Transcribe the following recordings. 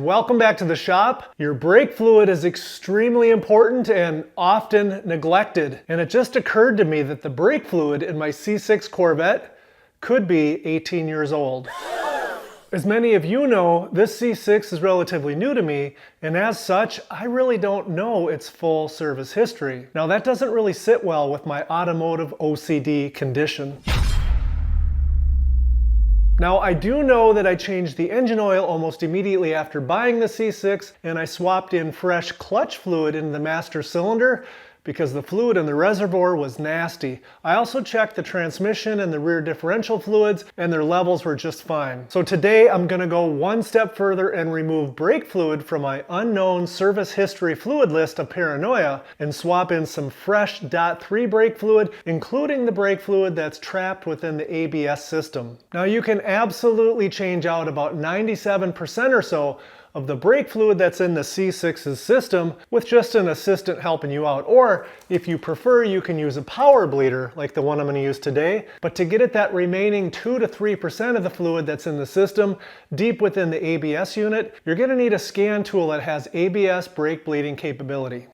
welcome back to the shop. Your brake fluid is extremely important and often neglected. And it just occurred to me that the brake fluid in my C6 Corvette could be 18 years old. As many of you know, this C6 is relatively new to me, and as such, I really don't know its full service history. Now that doesn't really sit well with my automotive OCD condition. Now I do know that I changed the engine oil almost immediately after buying the C6, and I swapped in fresh clutch fluid into the master cylinder because the fluid in the reservoir was nasty. I also checked the transmission and the rear differential fluids, and their levels were just fine. So today I'm gonna go one step further and remove brake fluid from my unknown service history fluid list of paranoia and swap in some fresh .3 brake fluid, including the brake fluid that's trapped within the ABS system. Now you can absolutely change out about 97% or so of the brake fluid that's in the C6's system with just an assistant helping you out. Or if you prefer, you can use a power bleeder like the one I'm going to use today. But to get at that remaining 2 to 3% of the fluid that's in the system deep within the ABS unit, you're going to need a scan tool that has ABS brake bleeding capability.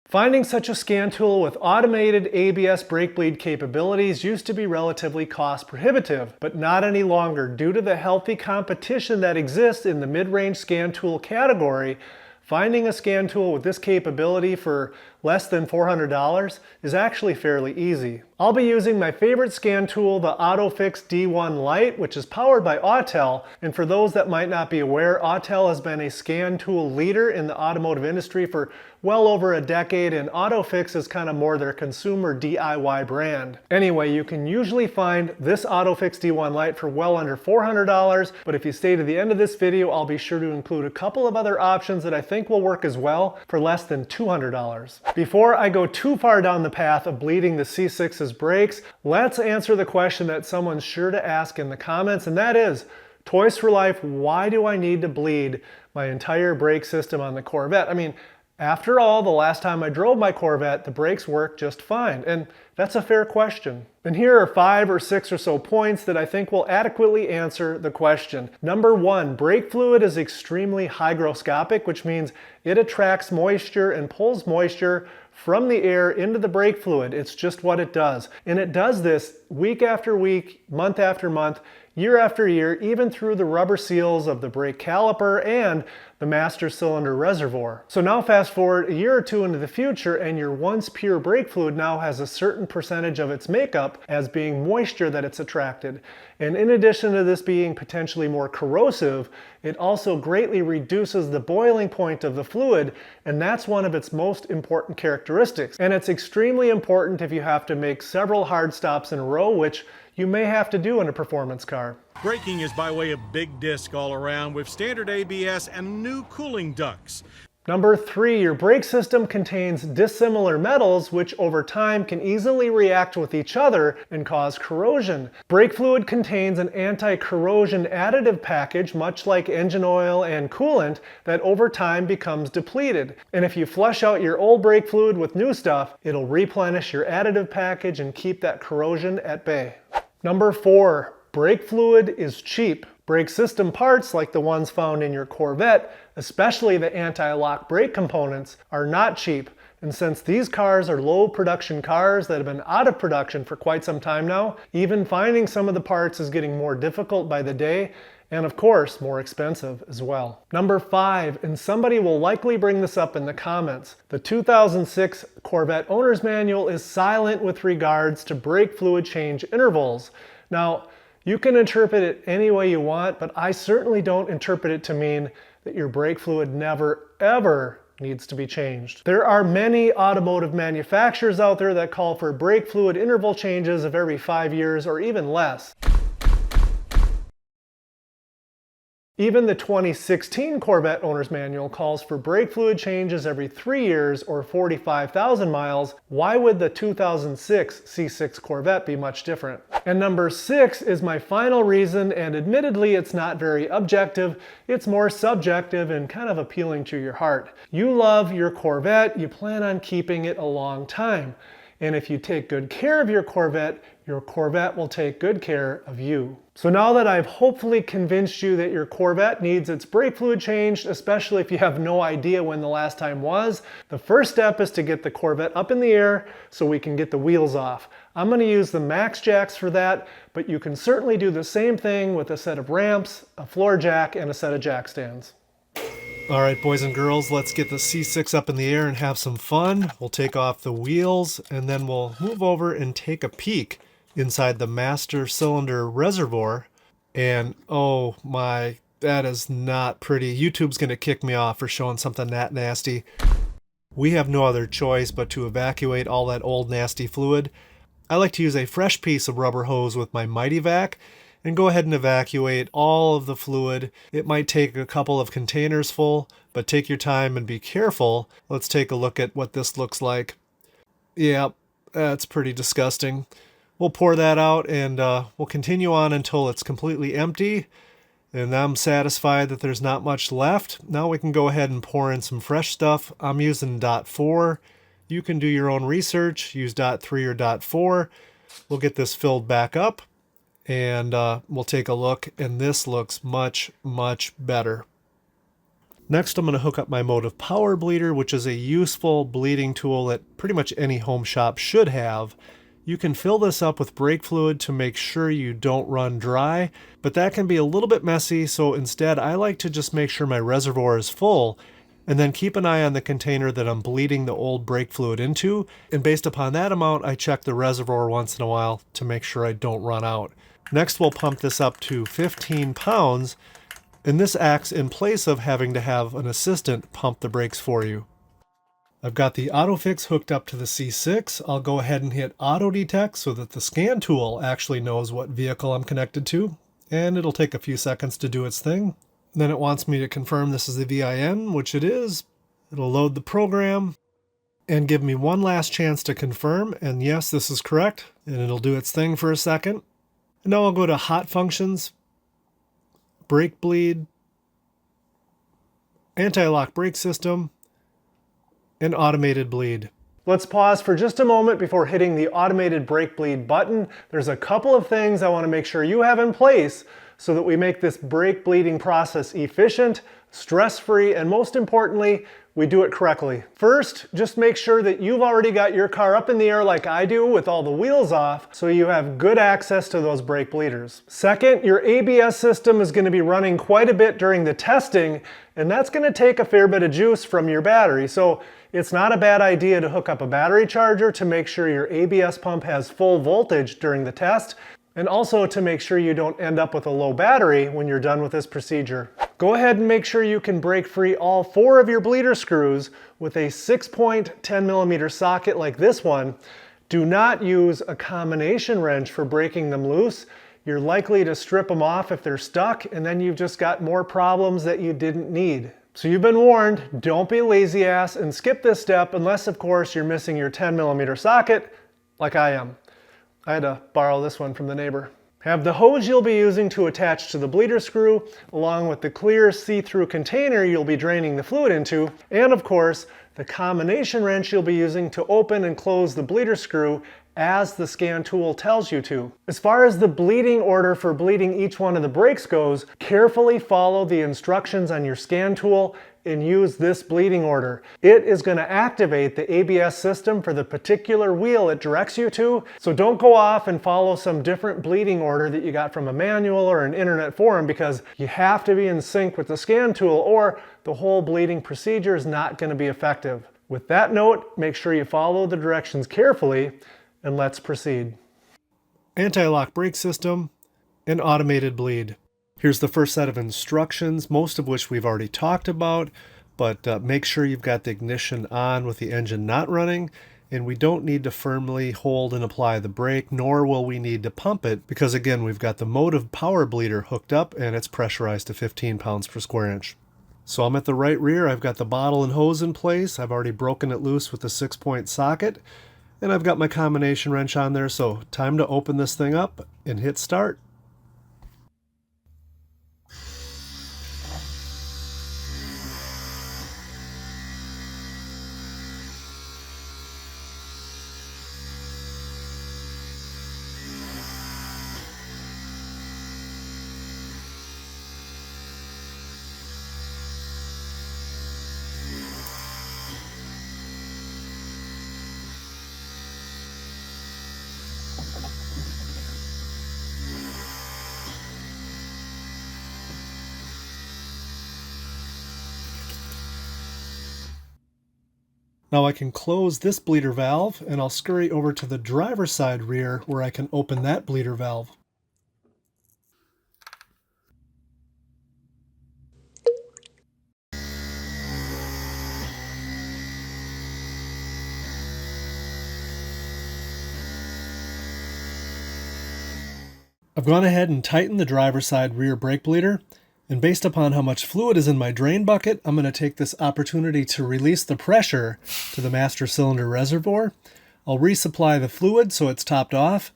Finding such a scan tool with automated ABS brake bleed capabilities used to be relatively cost prohibitive, but not any longer due to the healthy competition that exists in the mid-range scan tool category. Finding a scan tool with this capability for less than $400 is actually fairly easy. I'll be using my favorite scan tool, the Autofix D1 Lite, which is powered by Autel. And for those that might not be aware, Autel has been a scan tool leader in the automotive industry for well over a decade, and Autofix is kind of more their consumer DIY brand. Anyway, you can usually find this Autofix D1 Lite for well under $400, but if you stay to the end of this video, I'll be sure to include a couple of other options that I think will work as well for less than $200. Before I go too far down the path of bleeding the C6's brakes, let's answer the question that someone's sure to ask in the comments, and that is, Toys for Life, why do I need to bleed my entire brake system on the Corvette? I mean, after all, the last time I drove my Corvette, the brakes worked just fine, and that's a fair question. And here are 5 or 6 or so points that I think will adequately answer the question. Number 1, brake fluid is extremely hygroscopic, which means it attracts moisture and pulls moisture from the air into the brake fluid. It's just what it does. And it does this week after week, month after month, year after year, even through the rubber seals of the brake caliper and the master cylinder reservoir. So now fast forward a year or two into the future, and your once pure brake fluid now has a certain percentage of its makeup as being moisture that it's attracted. And in addition to this being potentially more corrosive, it also greatly reduces the boiling point of the fluid, and that's one of its most important characteristics. And it's extremely important if you have to make several hard stops in a row, which you may have to do in a performance car. Braking is by way of big disc all around with standard ABS and new cooling ducts. Number 3, your brake system contains dissimilar metals which over time can easily react with each other and cause corrosion. Brake fluid contains an anti-corrosion additive package, much like engine oil and coolant, that over time becomes depleted. And if you flush out your old brake fluid with new stuff, it'll replenish your additive package and keep that corrosion at bay. Number 4, brake fluid is cheap. Brake system parts like the ones found in your Corvette, especially the anti-lock brake components, are not cheap. And since these cars are low production cars that have been out of production for quite some time now, even finding some of the parts is getting more difficult by the day, and of course more expensive as well. Number 5, and somebody will likely bring this up in the comments, the 2006 Corvette Owner's Manual is silent with regards to brake fluid change intervals. Now, you can interpret it any way you want, but I certainly don't interpret it to mean that your brake fluid never, ever needs to be changed. There are many automotive manufacturers out there that call for brake fluid interval changes of every 5 years or even less. Even the 2016 Corvette Owner's Manual calls for brake fluid changes every 3 years or 45,000 miles. Why would the 2006 C6 Corvette be much different? And number 6 is my final reason, and admittedly it's not very objective, it's more subjective and kind of appealing to your heart. You love your Corvette, you plan on keeping it a long time. And if you take good care of your Corvette will take good care of you. So now that I've hopefully convinced you that your Corvette needs its brake fluid changed, especially if you have no idea when the last time was, the first step is to get the Corvette up in the air so we can get the wheels off. I'm going to use the max jacks for that, but you can certainly do the same thing with a set of ramps, a floor jack, and a set of jack stands. All right, boys and girls, let's get the C6 up in the air and have some fun. We'll take off the wheels and then we'll move over and take a peek inside the master cylinder reservoir. And oh my, that is not pretty. YouTube's gonna kick me off for showing something that nasty. We have no other choice but to evacuate all that old nasty fluid. I like to use a fresh piece of rubber hose with my Mighty Vac and go ahead and evacuate all of the fluid. It might take a couple of containers full, but take your time and be careful. Let's take a look at what this looks like. Yeah, that's pretty disgusting. We'll pour that out and we'll continue on until it's completely empty. And I'm satisfied that there's not much left. Now we can go ahead and pour in some fresh stuff. I'm using .4. You can do your own research, use .3 or .4. We'll get this filled back up and we'll take a look, and this looks much, much better. Next, I'm going to hook up my Motive Power Bleeder, which is a useful bleeding tool that pretty much any home shop should have. You can fill this up with brake fluid to make sure you don't run dry, but that can be a little bit messy, so instead I like to just make sure my reservoir is full and then keep an eye on the container that I'm bleeding the old brake fluid into, and based upon that amount I check the reservoir once in a while to make sure I don't run out. Next we'll pump this up to 15 pounds, and this acts in place of having to have an assistant pump the brakes for you. I've got the Autofix hooked up to the C6. I'll go ahead and hit Auto Detect so that the scan tool actually knows what vehicle I'm connected to, and it'll take a few seconds to do its thing. Then it wants me to confirm this is the VIN, which it is. It'll load the program and give me one last chance to confirm, and yes, this is correct, and it'll do its thing for a second. And now I'll go to Hot Functions, Brake Bleed, Anti-Lock Brake System, and Automated Bleed. Let's pause for just a moment before hitting the Automated Brake Bleed button. There's a couple of things I want to make sure you have in place so that we make this brake bleeding process efficient, stress-free, and most importantly, we do it correctly. First, just make sure that you've already got your car up in the air like I do with all the wheels off, so you have good access to those brake bleeders. Second, your ABS system is going to be running quite a bit during the testing, and that's going to take a fair bit of juice from your battery. So it's not a bad idea to hook up a battery charger to make sure your ABS pump has full voltage during the test, and also to make sure you don't end up with a low battery when you're done with this procedure. Go ahead and make sure you can break free all 4 of your bleeder screws with a 6-point 10mm socket like this one. Do not use a combination wrench for breaking them loose. You're likely to strip them off if they're stuck, and then you've just got more problems that you didn't need. So you've been warned, don't be a lazy ass and skip this step unless of course you're missing your 10mm socket like I am. I had to borrow this one from the neighbor. Have the hose you'll be using to attach to the bleeder screw, along with the clear see-through container you'll be draining the fluid into, and of course, the combination wrench you'll be using to open and close the bleeder screw as the scan tool tells you to. As far as the bleeding order for bleeding each one of the brakes goes, carefully follow the instructions on your scan tool and use this bleeding order. It is going to activate the ABS system for the particular wheel it directs you to, so don't go off and follow some different bleeding order that you got from a manual or an internet forum, because you have to be in sync with the scan tool or the whole bleeding procedure is not going to be effective. With that note, make sure you follow the directions carefully, and let's proceed. Anti-lock brake system and automated bleed. Here's the first set of instructions, most of which we've already talked about, but make sure you've got the ignition on with the engine not running, and we don't need to firmly hold and apply the brake, nor will we need to pump it, because again, we've got the Motive Power Bleeder hooked up and it's pressurized to 15 pounds per square inch. So I'm at the right rear, I've got the bottle and hose in place, I've already broken it loose with the 6-point socket, and I've got my combination wrench on there, so time to open this thing up and hit start. Now I can close this bleeder valve, and I'll scurry over to the driver's side rear where I can open that bleeder valve. I've gone ahead and tightened the driver's side rear brake bleeder, and based upon how much fluid is in my drain bucket, I'm going to take this opportunity to release the pressure to the master cylinder reservoir. I'll resupply the fluid so it's topped off,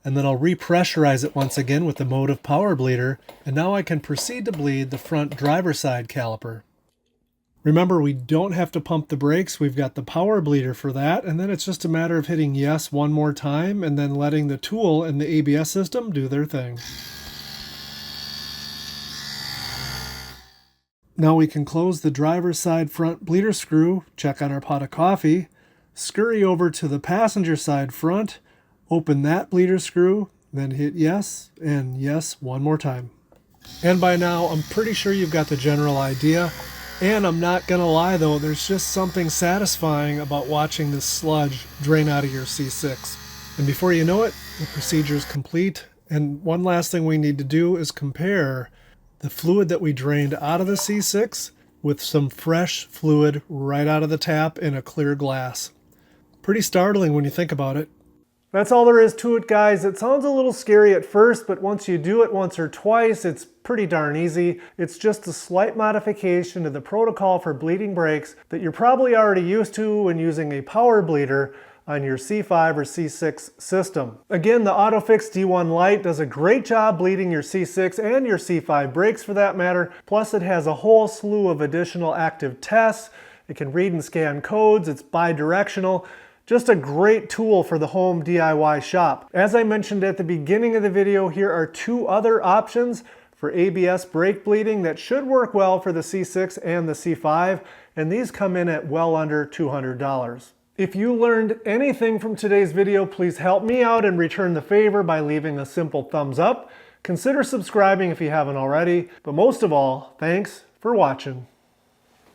and then I'll repressurize it once again with the motive power bleeder, and now I can proceed to bleed the front driver's side caliper. Remember, we don't have to pump the brakes. We've got the power bleeder for that, and then it's just a matter of hitting yes one more time and then letting the tool and the ABS system do their thing. Now we can close the driver's side front bleeder screw, check on our pot of coffee, scurry over to the passenger side front, open that bleeder screw, then hit yes and yes one more time. And by now, I'm pretty sure you've got the general idea. And I'm not gonna lie though, there's just something satisfying about watching this sludge drain out of your C6. And before you know it, the procedure is complete. And one last thing we need to do is compare the fluid that we drained out of the C6 with some fresh fluid right out of the tap in a clear glass. Pretty startling when you think about it. That's all there is to it, guys. It sounds a little scary at first, but once you do it once or twice, it's pretty darn easy. It's just a slight modification to the protocol for bleeding brakes that you're probably already used to when using a power bleeder on your C5 or C6 system. Again, the Autofix D1 Lite does a great job bleeding your C6 and your C5 brakes for that matter. Plus it has a whole slew of additional active tests. It can read and scan codes. It's bi-directional. Just a great tool for the home DIY shop. As I mentioned at the beginning of the video, here are two other options for ABS brake bleeding that should work well for the C6 and the C5, and these come in at well under $200. If you learned anything from today's video, please help me out and return the favor by leaving a simple thumbs up. Consider subscribing if you haven't already, but most of all, thanks for watching.